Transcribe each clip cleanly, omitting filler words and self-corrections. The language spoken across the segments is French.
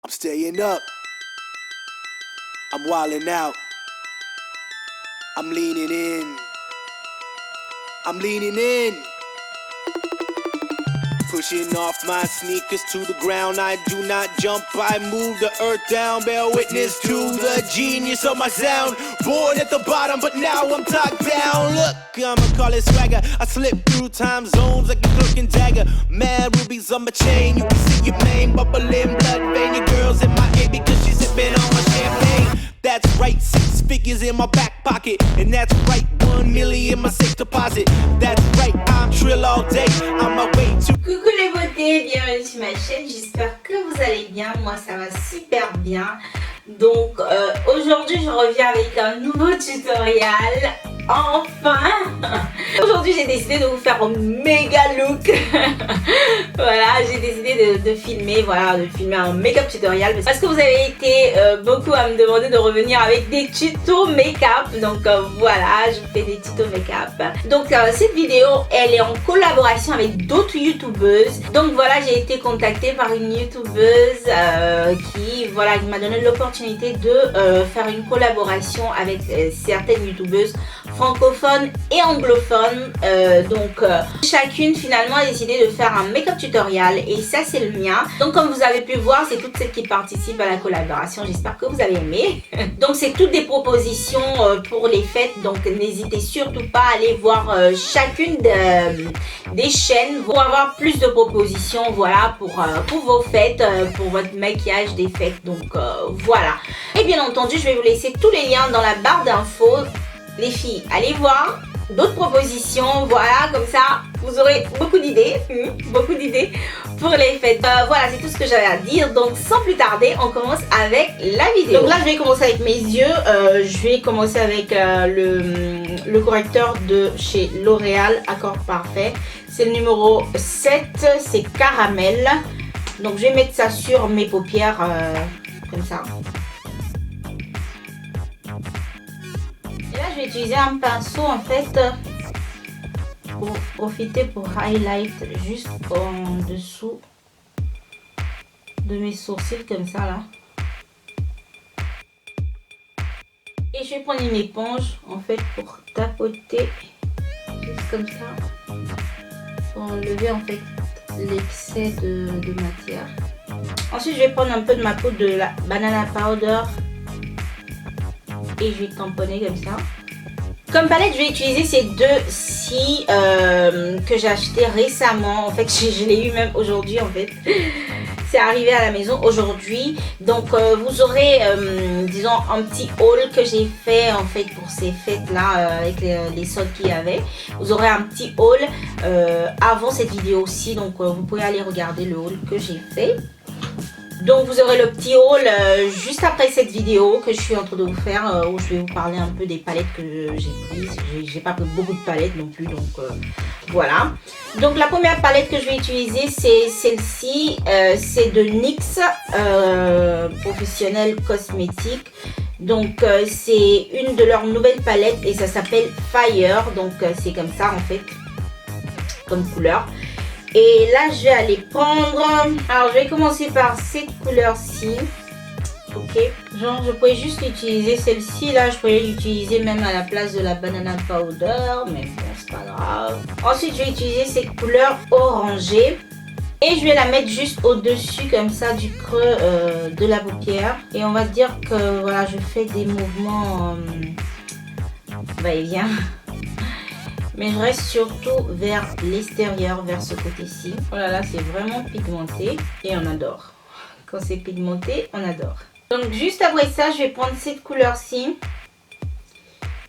I'm staying up. I'm wilding out. I'm leaning in. I'm leaning in. Pushing off my sneakers to the ground. I do not jump, I move the earth down. Bear witness to the genius of my sound. Born at the bottom, but now I'm tucked down. Look, I'ma call it swagger. I slip through time zones like a cloak and dagger. Mad rubies on my chain. You can see your name bubbling, blood vein. Your girl's in my ear because she's sipping on my champagne. That's right, 6 figures in my back pocket. And that's right, 1 million in my safe deposit. That's right, I'm trill all day. On my way to... Coucou les beautés, bienvenue sur ma chaîne, j'espère que vous allez bien, moi ça va super bien. Donc aujourd'hui je reviens avec un nouveau tutoriel, enfin. Aujourd'hui j'ai décidé de vous faire un méga look. Voilà, j'ai décidé de filmer un make-up tutoriel. Parce que vous avez été beaucoup à me demander de revenir avec des tutos make-up. Donc voilà, je fais des tutos make-up. Donc cette vidéo elle est en collaboration avec d'autres youtubeuses. Donc voilà, j'ai été contactée par une youtubeuse qui m'a donné l'opportunité de faire une collaboration avec certaines youtubeuses francophones et anglophones. Chacune finalement a décidé de faire un make-up tutoriel et ça c'est le mien. Donc comme vous avez pu voir, c'est toutes celles qui participent à la collaboration. J'espère que vous avez aimé. Donc c'est toutes des propositions pour les fêtes. Donc n'hésitez surtout pas à aller voir chacune des chaînes pour avoir plus de propositions, voilà, pour vos fêtes, pour votre maquillage des fêtes. Donc voilà. Et bien entendu, je vais vous laisser tous les liens dans la barre d'infos. Les filles, allez voir d'autres propositions, voilà, comme ça vous aurez beaucoup d'idées pour les fêtes. Voilà, c'est tout ce que j'avais à dire. Donc sans plus tarder, on commence avec la vidéo. Donc là je vais commencer avec mes yeux. Je vais commencer avec le correcteur de chez L'Oréal Accord Parfait. C'est le numéro 7, c'est caramel. Donc je vais mettre ça sur mes paupières comme ça. Et là je vais utiliser un pinceau en fait pour profiter pour highlight juste en dessous de mes sourcils comme ça là. Et je vais prendre une éponge en fait pour tapoter juste comme ça pour enlever en fait l'excès de matière. Ensuite je vais prendre un peu de ma poudre de la banana powder et je vais tamponner comme ça. Comme palette, je vais utiliser ces deux-ci que j'ai acheté récemment. En fait, je l'ai eu même aujourd'hui en fait. C'est arrivé à la maison aujourd'hui. Donc, vous aurez, disons, un petit haul que j'ai fait en fait pour ces fêtes-là avec les soldes qu'il y avait. Vous aurez un petit haul avant cette vidéo aussi. Donc, vous pouvez aller regarder le haul que j'ai fait. Donc vous aurez le petit haul juste après cette vidéo que je suis en train de vous faire où je vais vous parler un peu des palettes que j'ai prises. J'ai pas pris beaucoup de palettes non plus, donc voilà. Donc la première palette que je vais utiliser c'est celle-ci, c'est de NYX Professionnel Cosmétique. Donc c'est une de leurs nouvelles palettes et ça s'appelle Fire. Donc c'est comme ça en fait, comme couleur. Et là je vais aller prendre, alors je vais commencer par cette couleur-ci. Ok, genre je pourrais juste utiliser celle-ci là, je pourrais l'utiliser même à la place de la banana powder, mais bon c'est pas grave. Ensuite je vais utiliser cette couleur orangée et je vais la mettre juste au dessus comme ça du creux de la paupière. Et on va dire que voilà, je fais des mouvements va-et-vient. Mais je reste surtout vers l'extérieur, vers ce côté-ci. Oh là là, c'est vraiment pigmenté et on adore. Quand c'est pigmenté, on adore. Donc juste après ça, je vais prendre cette couleur-ci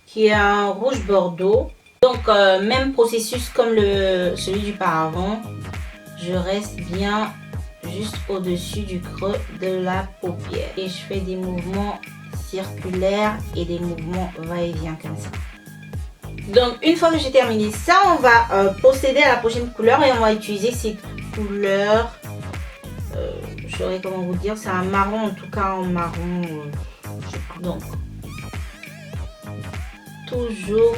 qui est un rouge bordeaux. Donc même processus comme celui du paravent. Je reste bien juste au-dessus du creux de la paupière. Et je fais des mouvements circulaires et des mouvements va-et-vient comme ça. Donc une fois que j'ai terminé ça, on va procéder à la prochaine couleur et on va utiliser cette couleur. Je saurais comment vous dire, c'est un marron, en tout cas en marron. Je sais pas. Donc toujours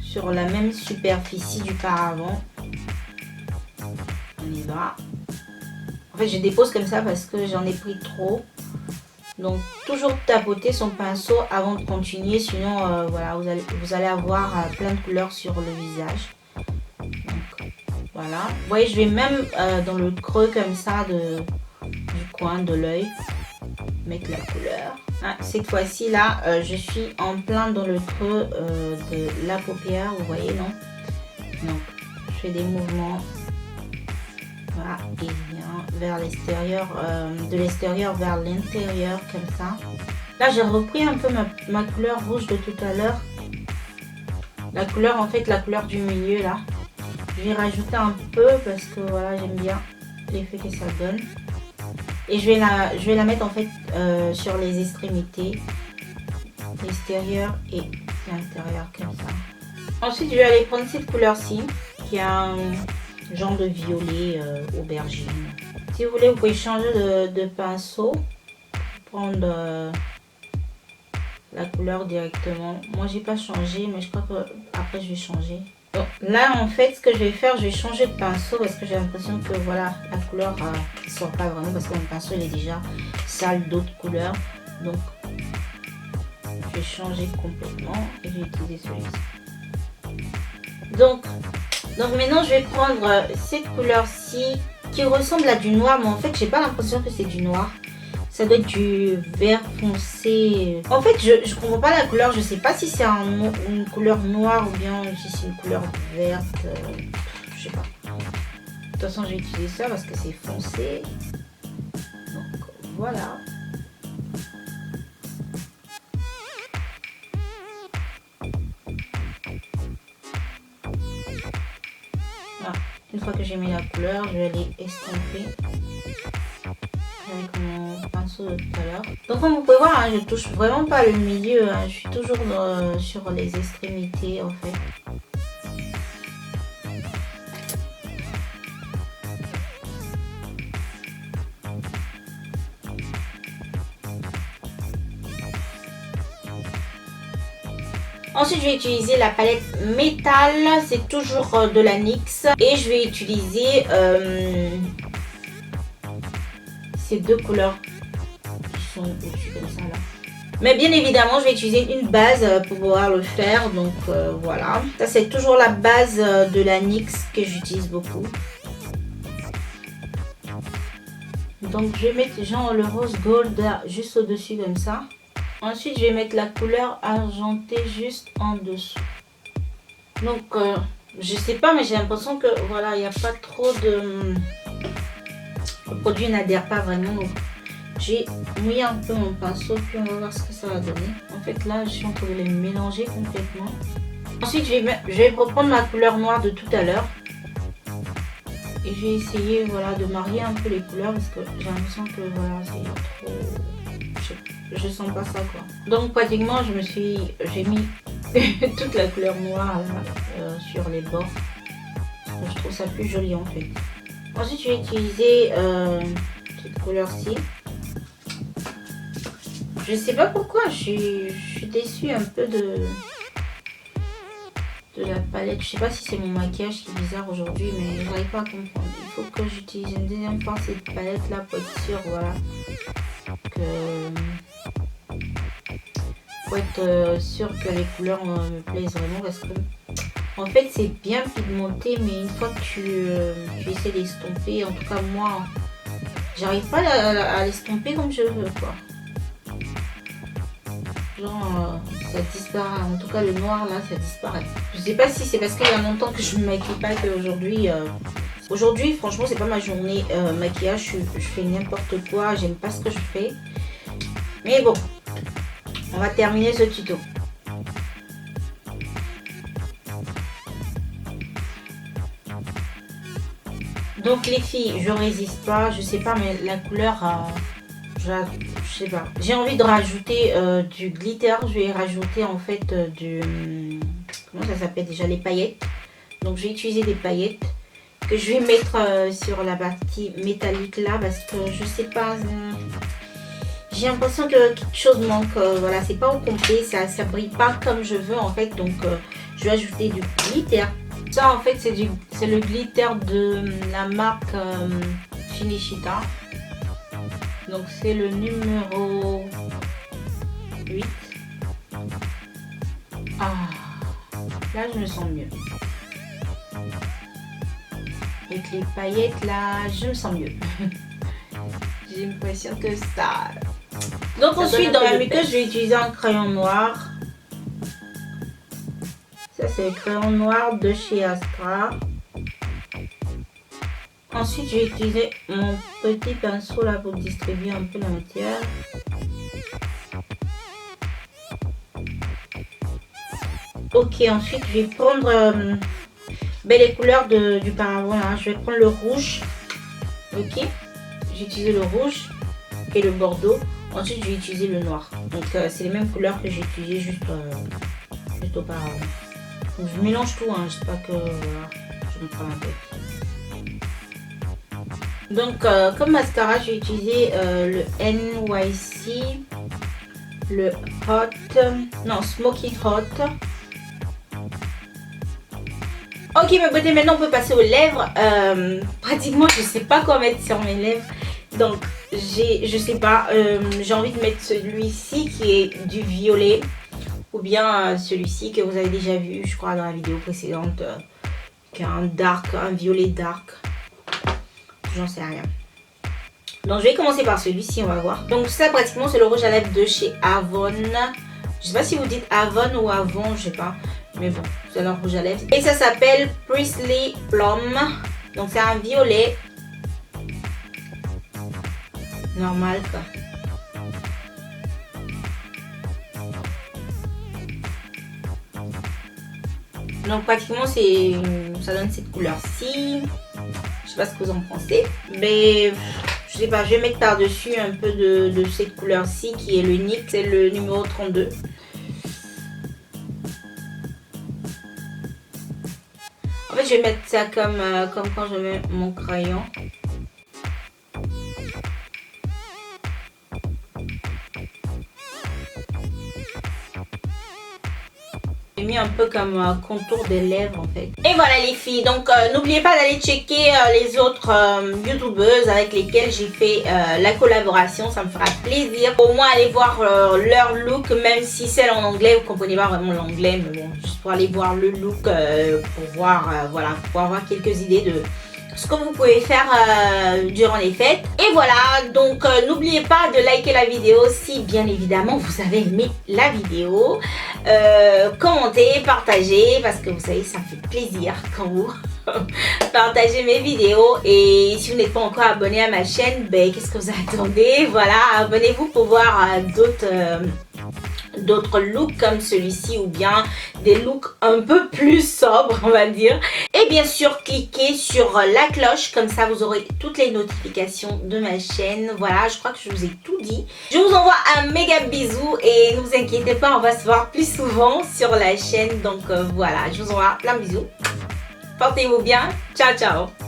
sur la même superficie du paravent. On y va. En fait, je dépose comme ça parce que j'en ai pris trop. Donc, toujours tapoter son pinceau avant de continuer. Sinon, voilà, vous allez avoir plein de couleurs sur le visage. Donc, voilà. Vous voyez, je vais même dans le creux comme ça du coin de l'œil mettre la couleur. Ah, cette fois-ci, là, je suis en plein dans le creux de la paupière. Vous voyez, non? Donc, je fais des mouvements. Voilà, et bien vers l'extérieur, de l'extérieur vers l'intérieur, comme ça. Là, j'ai repris un peu ma couleur rouge de tout à l'heure. La couleur, en fait, la couleur du milieu, là. Je vais rajouter un peu parce que, voilà, j'aime bien l'effet que ça donne. Et je vais la mettre, en fait, sur les extrémités. L'extérieur et l'intérieur, comme ça. Ensuite, je vais aller prendre cette couleur-ci, qui a un genre de violet aubergine. Si vous voulez, vous pouvez changer de pinceau, prendre la couleur directement. Moi, j'ai pas changé, mais je crois que après je vais changer. Donc là, en fait, ce que je vais faire, je vais changer de pinceau parce que j'ai l'impression que voilà, la couleur ne sort pas vraiment parce que mon pinceau il est déjà sale d'autres couleurs. Donc, je vais changer complètement et je vais utiliser celui-ci. Donc maintenant je vais prendre cette couleur-ci qui ressemble à du noir, mais en fait j'ai pas l'impression que c'est du noir. Ça doit être du vert foncé. En fait je comprends pas la couleur, je sais pas si c'est une couleur noire ou bien si c'est une couleur verte. Je sais pas. De toute façon je vais utiliser ça parce que c'est foncé. Donc voilà. Une fois que j'ai mis la couleur, je vais aller estomper avec mon pinceau de tout à l'heure. Donc comme vous pouvez voir, hein, je touche vraiment pas le milieu, hein, je suis toujours sur les extrémités en fait. Ensuite, je vais utiliser la palette métal, c'est toujours de la NYX. Et je vais utiliser ces deux couleurs qui sont au-dessus comme ça là. Mais bien évidemment, je vais utiliser une base pour pouvoir le faire. Donc voilà, ça c'est toujours la base de la NYX que j'utilise beaucoup. Donc je vais mettre genre le rose gold juste au-dessus comme ça. Ensuite, je vais mettre la couleur argentée juste en dessous. Donc, je sais pas, mais j'ai l'impression que voilà, il n'y a pas trop de... Le produit n'adhère pas vraiment. Donc, j'ai mouillé un peu mon pinceau, puis on va voir ce que ça va donner. En fait, là, je suis en train de les mélanger complètement. Ensuite, je vais reprendre ma couleur noire de tout à l'heure. Et je vais essayer voilà, de marier un peu les couleurs parce que j'ai l'impression que voilà, c'est trop... Je sens pas ça quoi. Donc pratiquement j'ai mis toute la couleur noire là, sur les bords. Je trouve ça plus joli en fait. Ensuite je vais utiliser cette couleur-ci. Je sais pas pourquoi, je suis déçue un peu de la palette. Je sais pas si c'est mon maquillage qui est bizarre aujourd'hui, mais je n'arrive pas à comprendre. Il faut que j'utilise une deuxième fois cette palette là pour être sûre, voilà. Faut être sûr que les couleurs me plaisent vraiment parce que en fait c'est bien pigmenté, mais une fois que tu essaies d'estomper, en tout cas moi j'arrive pas à l'estomper comme je veux quoi. Genre ça disparaît, en tout cas le noir là ça disparaît. Je sais pas si c'est parce qu'il y a longtemps que je me maquille pas qu'aujourd'hui aujourd'hui franchement c'est pas ma journée maquillage, je fais n'importe quoi, j'aime pas ce que je fais. Mais bon, on va terminer ce tuto. Donc les filles, je résiste pas, je sais pas, mais la couleur, je sais pas. J'ai envie de rajouter du glitter, je vais rajouter en fait comment ça s'appelle déjà, les paillettes. Donc je vais utiliser des paillettes que je vais mettre sur la partie métallique là parce que je sais pas... J'ai l'impression que quelque chose manque, voilà, c'est pas au complet, ça brille pas comme je veux en fait, donc je vais ajouter du glitter. Ça en fait c'est le glitter de la marque Shinichita. Donc c'est le numéro 8. Ah, là je me sens mieux. Avec les paillettes là, je me sens mieux. J'ai l'impression que ça... Donc ensuite dans la muqueuse, je vais utiliser un crayon noir. Ça c'est le crayon noir de chez Astra. Ensuite je vais utiliser mon petit pinceau là pour distribuer un peu la matière. Ok, ensuite je vais prendre les couleurs du paravent. Hein. Je vais prendre le rouge. Ok, j'ai utilisé le rouge et le bordeaux. Ensuite je vais utiliser le noir. Donc c'est les mêmes couleurs que j'ai utilisées juste auparavant. Donc je mélange tout, hein. J'espère que voilà, je me prends la tête. Donc comme mascara, je vais utiliser le NYC, le Smoky Hot. Ok mes beautés, maintenant on peut passer aux lèvres. Pratiquement je sais pas quoi mettre sur mes lèvres. Donc je sais pas, j'ai envie de mettre celui-ci qui est du violet. Ou bien celui-ci que vous avez déjà vu, je crois, dans la vidéo précédente. Qui est un violet dark. J'en sais rien. Donc je vais commencer par celui-ci, on va voir. Donc ça pratiquement c'est le rouge à lèvres de chez Avon. Je sais pas si vous dites Avon ou Avon, je sais pas. Mais bon, c'est un rouge à lèvres. Et ça s'appelle Priestly Plum. Donc c'est un violet. Normal quoi. Donc pratiquement ça donne cette couleur-ci. Je sais pas ce que vous en pensez. Mais je sais pas, je vais mettre par-dessus un peu de cette couleur-ci qui est l'unique. C'est le numéro 32. En fait je vais mettre ça comme quand je mets mon crayon. J'ai mis un peu comme contour des lèvres en fait. Et voilà les filles, donc n'oubliez pas d'aller checker les autres youtubeuses avec lesquelles j'ai fait la collaboration, ça me fera plaisir. Au moins aller voir leur look, même si celle en anglais, vous comprenez pas vraiment l'anglais, mais bon, juste pour aller voir le look, pour voir, voilà, pour avoir quelques idées de ce que vous pouvez faire durant les fêtes. Et voilà, donc n'oubliez pas de liker la vidéo si bien évidemment vous avez aimé la vidéo. Commentez, partagez, parce que vous savez ça me fait plaisir quand vous partagez mes vidéos. Et si vous n'êtes pas encore abonné à ma chaîne, ben qu'est-ce que vous attendez? Voilà, abonnez-vous pour voir d'autres looks comme celui-ci ou bien des looks un peu plus sobres on va dire. Et bien sûr cliquez sur la cloche, comme ça vous aurez toutes les notifications de ma chaîne. Voilà, je crois que je vous ai tout dit. Je vous envoie un méga bisou et ne vous inquiétez pas, on va se voir plus souvent sur la chaîne. Donc voilà, je vous envoie plein de bisous. Portez-vous bien, ciao ciao.